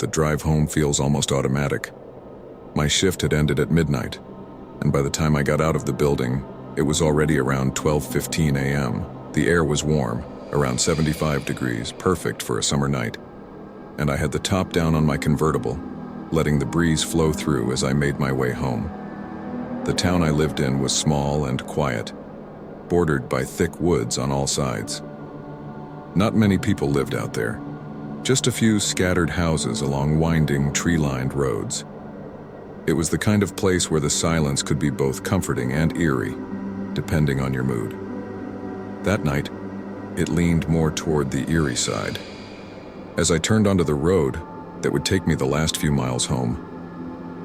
The drive home feels almost automatic. My shift had ended at midnight, and by the time I got out of the building, it was already around 12:15 a.m. The air was warm, around 75 degrees, perfect for a summer night, and I had the top down on my convertible, letting the breeze flow through as I made my way home. The town I lived in was small and quiet, bordered by thick woods on all sides. Not many people lived out there, just a few scattered houses along winding, tree-lined roads. It was the kind of place where the silence could be both comforting and eerie, depending on your mood. That night, it leaned more toward the eerie side. As I turned onto the road that would take me the last few miles home,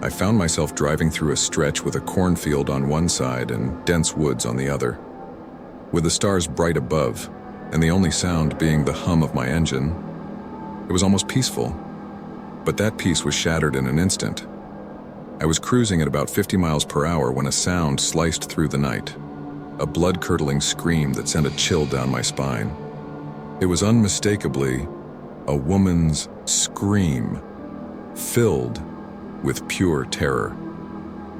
I found myself driving through a stretch with a cornfield on one side and dense woods on the other. With the stars bright above, and the only sound being the hum of my engine, it was almost peaceful. But that peace was shattered in an instant. I was cruising at about 50 miles per hour when a sound sliced through the night, a blood-curdling scream that sent a chill down my spine. It was unmistakably a woman's scream, filled with pure terror.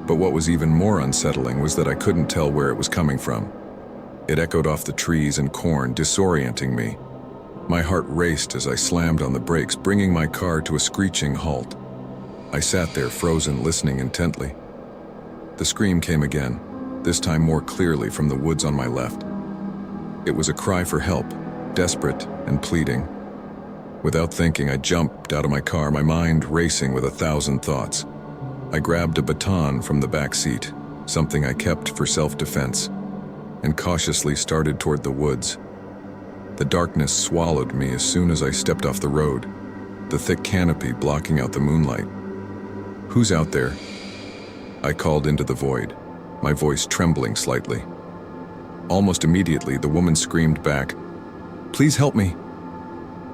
But what was even more unsettling was that I couldn't tell where it was coming from. It echoed off the trees and corn, disorienting me. My heart raced as I slammed on the brakes, bringing my car to a screeching halt. I sat there frozen, listening intently. The scream came again, this time more clearly from the woods on my left. It was a cry for help, desperate and pleading. Without thinking, I jumped out of my car, my mind racing with 1,000 thoughts. I grabbed a baton from the back seat, something I kept for self-defense, and cautiously started toward the woods. The darkness swallowed me as soon as I stepped off the road, the thick canopy blocking out the moonlight. "Who's out there?" I called into the void, my voice trembling slightly. Almost immediately, the woman screamed back, "Please help me."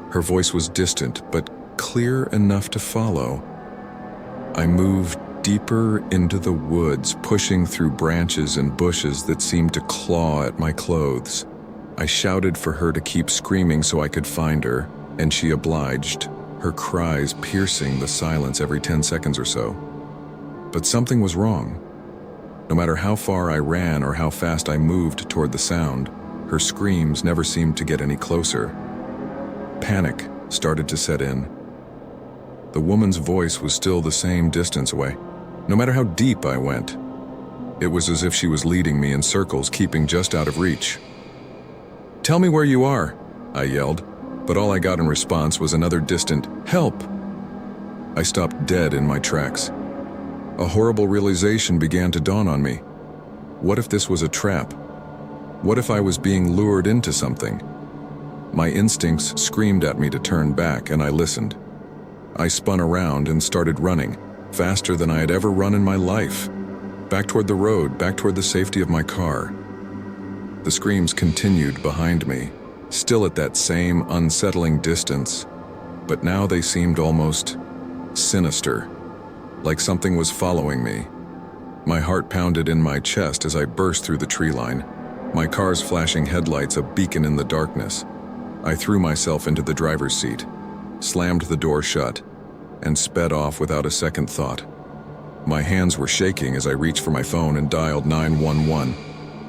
Her voice was distant, but clear enough to follow. I moved deeper into the woods, pushing through branches and bushes that seemed to claw at my clothes. I shouted for her to keep screaming so I could find her, and she obliged, her cries piercing the silence every 10 seconds or so. But something was wrong. No matter how far I ran or how fast I moved toward the sound, her screams never seemed to get any closer. Panic started to set in. The woman's voice was still the same distance away, no matter how deep I went. It was as if she was leading me in circles, keeping just out of reach. "Tell me where you are," I yelled, but all I got in response was another distant, "Help!" I stopped dead in my tracks. A horrible realization began to dawn on me. What if this was a trap? What if I was being lured into something? My instincts screamed at me to turn back, and I listened. I spun around and started running, faster than I had ever run in my life. Back toward the road, back toward the safety of my car. The screams continued behind me, still at that same unsettling distance, but now they seemed almost sinister, like something was following me. My heart pounded in my chest as I burst through the tree line, my car's flashing headlights a beacon in the darkness. I threw myself into the driver's seat, slammed the door shut, and sped off without a second thought. My hands were shaking as I reached for my phone and dialed 911,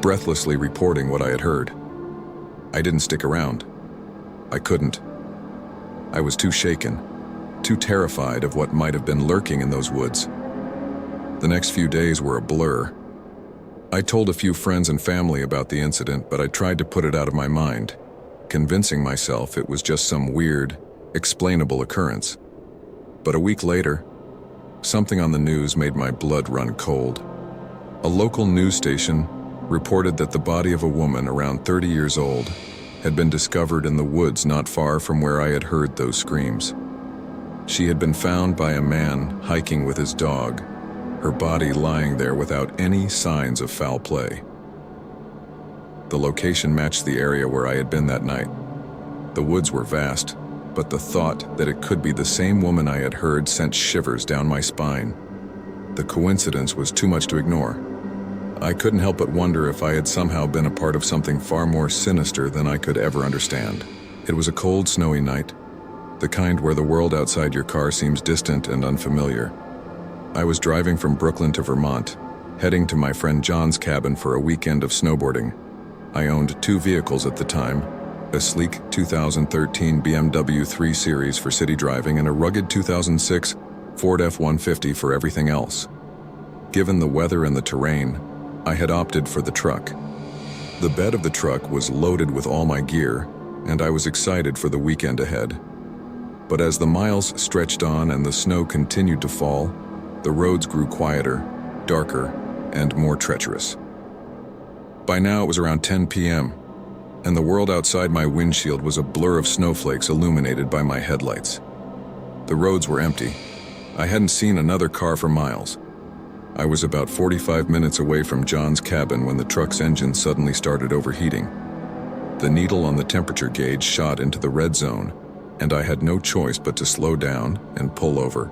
breathlessly reporting what I had heard. I didn't stick around. I couldn't. I was too shaken, too terrified of what might have been lurking in those woods. The next few days were a blur. I told a few friends and family about the incident, but I tried to put it out of my mind, convincing myself it was just some weird, explainable occurrence. But a week later, something on the news made my blood run cold. A local news station reported that the body of a woman around 30 years old had been discovered in the woods not far from where I had heard those screams. She had been found by a man hiking with his dog, her body lying there without any signs of foul play. The location matched the area where I had been that night. The woods were vast, but the thought that it could be the same woman I had heard sent shivers down my spine. The coincidence was too much to ignore. I couldn't help but wonder if I had somehow been a part of something far more sinister than I could ever understand. It was a cold, snowy night. the kind where the world outside your car seems distant and unfamiliar. I was driving from Brooklyn to Vermont, heading to my friend John's cabin for a weekend of snowboarding. I owned 2 vehicles at the time, a sleek 2013 BMW 3 Series for city driving and a rugged 2006 Ford F-150 for everything else. Given the weather and the terrain, I had opted for the truck. The bed of the truck was loaded with all my gear, and I was excited for the weekend ahead. But as the miles stretched on and the snow continued to fall, the roads grew quieter, darker, and more treacherous. By now it was around 10 p.m., and the world outside my windshield was a blur of snowflakes illuminated by my headlights. The roads were empty. I hadn't seen another car for miles. I was about 45 minutes away from John's cabin when the truck's engine suddenly started overheating. The needle on the temperature gauge shot into the red zone, and I had no choice but to slow down and pull over.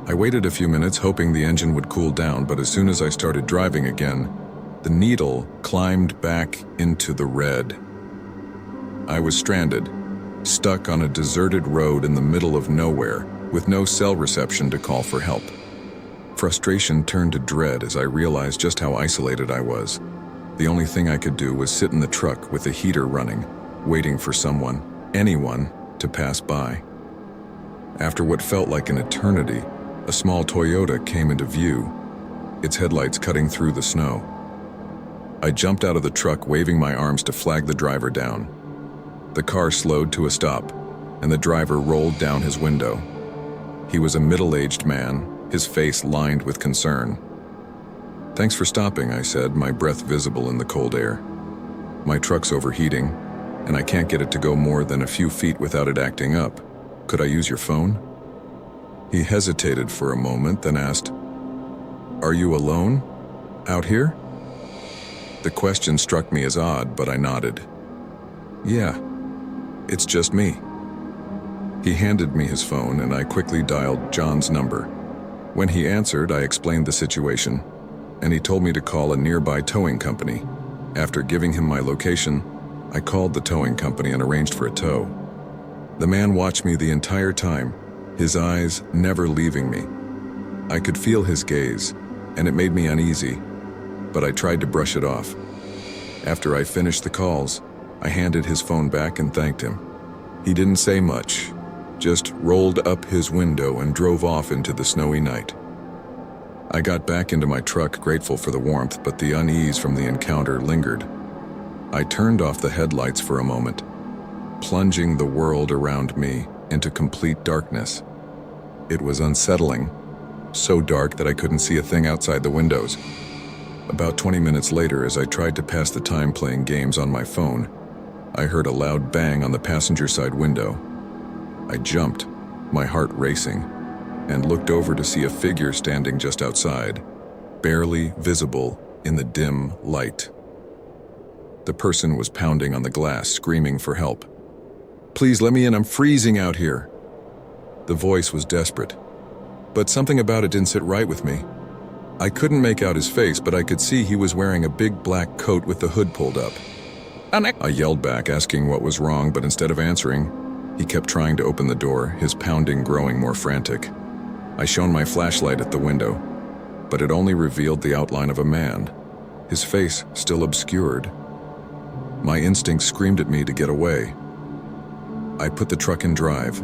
I waited a few minutes hoping the engine would cool down, but as soon as I started driving again, the needle climbed back into the red. I was stranded, stuck on a deserted road in the middle of nowhere, with no cell reception to call for help. Frustration turned to dread as I realized just how isolated I was. The only thing I could do was sit in the truck with the heater running, waiting for someone, anyone, to pass by. After what felt like an eternity, a small Toyota came into view, its headlights cutting through the snow. I jumped out of the truck, waving my arms to flag the driver down. The car slowed to a stop, and the driver rolled down his window. He was a middle-aged man, his face lined with concern. "Thanks for stopping," I said, my breath visible in the cold air. "My truck's overheating, and I can't get it to go more than a few feet without it acting up. Could I use your phone?" He hesitated for a moment, then asked, "Are you alone? Out here?" The question struck me as odd, but I nodded. "Yeah, it's just me." He handed me his phone, and I quickly dialed John's number. When he answered, I explained the situation, and he told me to call a nearby towing company. After giving him my location, I called the towing company and arranged for a tow. The man watched me the entire time, his eyes never leaving me. I could feel his gaze, and it made me uneasy, but I tried to brush it off. After I finished the calls, I handed his phone back and thanked him. He didn't say much, just rolled up his window and drove off into the snowy night. I got back into my truck, grateful for the warmth, but the unease from the encounter lingered. I turned off the headlights for a moment, plunging the world around me into complete darkness. It was unsettling, so dark that I couldn't see a thing outside the windows. About 20 minutes later, as I tried to pass the time playing games on my phone, I heard a loud bang on the passenger side window. I jumped, my heart racing, and looked over to see a figure standing just outside, barely visible in the dim light. The person was pounding on the glass, screaming for help. "Please let me in, I'm freezing out here." The voice was desperate, but something about it didn't sit right with me. I couldn't make out his face, but I could see he was wearing a big black coat with the hood pulled up. I yelled back, asking what was wrong, but instead of answering, he kept trying to open the door, his pounding growing more frantic. I shone my flashlight at the window, but it only revealed the outline of a man, his face still obscured. My instinct screamed at me to get away. I put the truck in drive,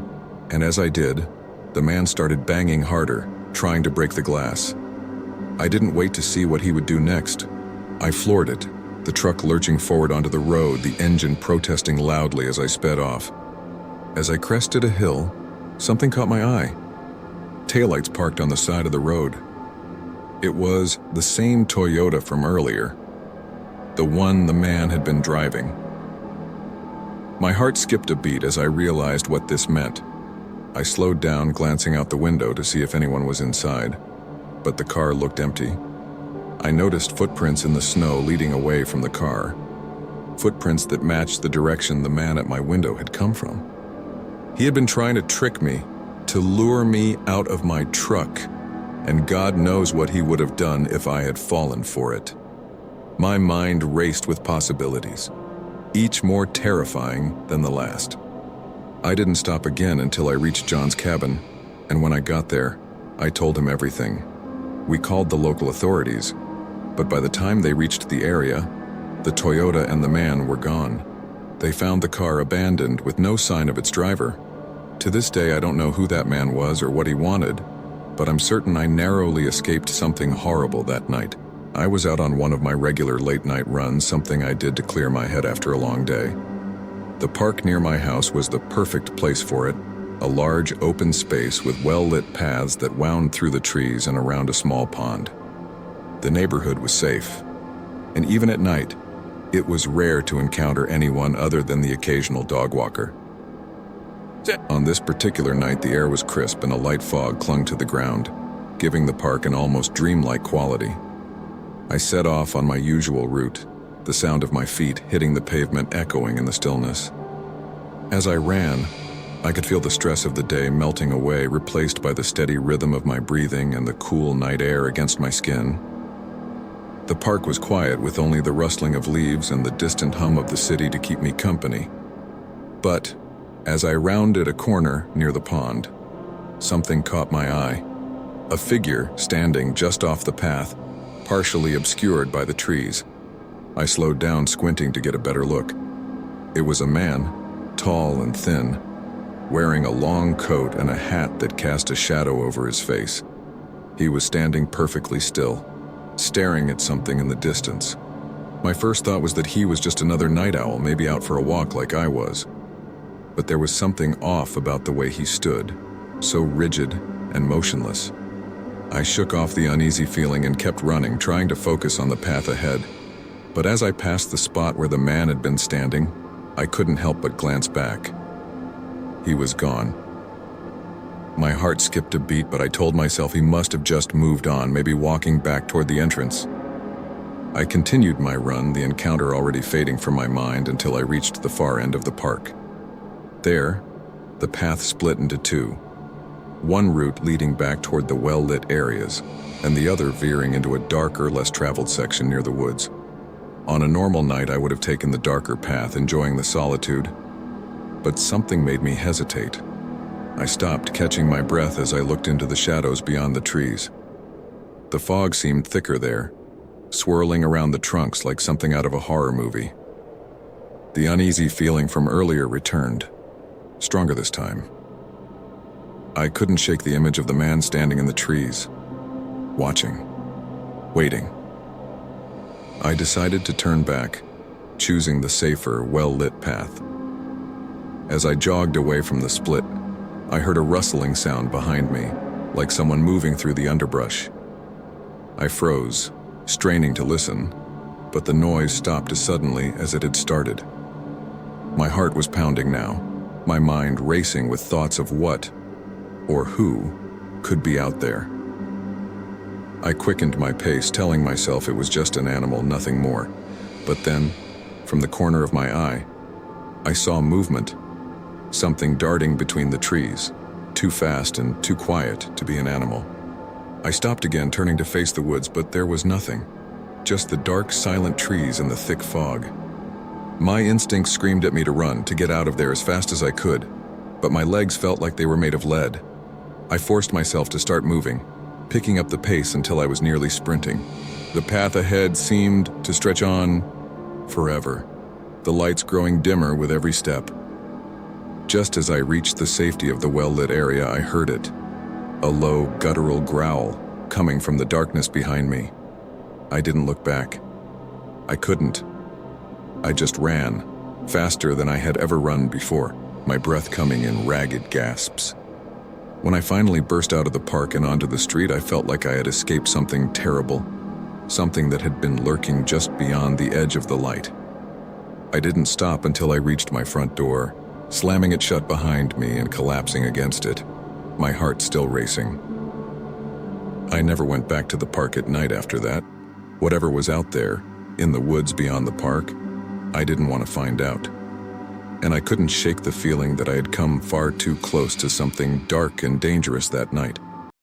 and as I did, the man started banging harder, trying to break the glass. I didn't wait to see what he would do next. I floored it, the truck lurching forward onto the road, the engine protesting loudly as I sped off. As I crested a hill, something caught my eye. Taillights parked on the side of the road. It was the same Toyota from earlier, the one the man had been driving. My heart skipped a beat as I realized what this meant. I slowed down, glancing out the window to see if anyone was inside, but the car looked empty. I noticed footprints in the snow leading away from the car, footprints that matched the direction the man at my window had come from. He had been trying to trick me, to lure me out of my truck, and God knows what he would have done if I had fallen for it. My mind raced with possibilities, each more terrifying than the last. I didn't stop again until I reached John's cabin, and when I got there, I told him everything. We called the local authorities, but by the time they reached the area, the Toyota and the man were gone. They found the car abandoned with no sign of its driver. To this day, I don't know who that man was or what he wanted, but I'm certain I narrowly escaped something horrible that night. I was out on one of my regular late-night runs, something I did to clear my head after a long day. The park near my house was the perfect place for it, a large open space with well-lit paths that wound through the trees and around a small pond. The neighborhood was safe, and even at night, it was rare to encounter anyone other than the occasional dog walker. On this particular night, the air was crisp and a light fog clung to the ground, giving the park an almost dreamlike quality. I set off on my usual route, the sound of my feet hitting the pavement echoing in the stillness. As I ran, I could feel the stress of the day melting away, replaced by the steady rhythm of my breathing and the cool night air against my skin. The park was quiet, with only the rustling of leaves and the distant hum of the city to keep me company. But as I rounded a corner near the pond, something caught my eye. A figure standing just off the path, partially obscured by the trees. I slowed down, squinting to get a better look. It was a man, tall and thin, wearing a long coat and a hat that cast a shadow over his face. He was standing perfectly still, staring at something in the distance. My first thought was that he was just another night owl, maybe out for a walk like I was. But there was something off about the way he stood, so rigid and motionless. I shook off the uneasy feeling and kept running, trying to focus on the path ahead. But as I passed the spot where the man had been standing, I couldn't help but glance back. He was gone. My heart skipped a beat, but I told myself he must have just moved on, maybe walking back toward the entrance. I continued my run, the encounter already fading from my mind, until I reached the far end of the park. There, the path split into two, one route leading back toward the well-lit areas, and the other veering into a darker, less traveled section near the woods. On a normal night, I would have taken the darker path, enjoying the solitude, but something made me hesitate. I stopped, catching my breath as I looked into the shadows beyond the trees. The fog seemed thicker there, swirling around the trunks like something out of a horror movie. The uneasy feeling from earlier returned, stronger this time. I couldn't shake the image of the man standing in the trees, watching, waiting. I decided to turn back, choosing the safer, well-lit path. As I jogged away from the split, I heard a rustling sound behind me, like someone moving through the underbrush. I froze, straining to listen, but the noise stopped as suddenly as it had started. My heart was pounding now, my mind racing with thoughts of what, or who, could be out there. I quickened my pace, telling myself it was just an animal, nothing more. But then, from the corner of my eye, I saw movement, something darting between the trees, too fast and too quiet to be an animal. I stopped again, turning to face the woods, but there was nothing, just the dark, silent trees and the thick fog. My instinct screamed at me to run, to get out of there as fast as I could, but my legs felt like they were made of lead. I forced myself to start moving, picking up the pace until I was nearly sprinting. The path ahead seemed to stretch on forever, the lights growing dimmer with every step. Just as I reached the safety of the well-lit area, I heard it, a low, guttural growl coming from the darkness behind me. I didn't look back. I couldn't. I just ran, faster than I had ever run before, my breath coming in ragged gasps. When I finally burst out of the park and onto the street, I felt like I had escaped something terrible, something that had been lurking just beyond the edge of the light. I didn't stop until I reached my front door, slamming it shut behind me and collapsing against it, my heart still racing. I never went back to the park at night after that. Whatever was out there, in the woods beyond the park, I didn't want to find out. And I couldn't shake the feeling that I had come far too close to something dark and dangerous that night.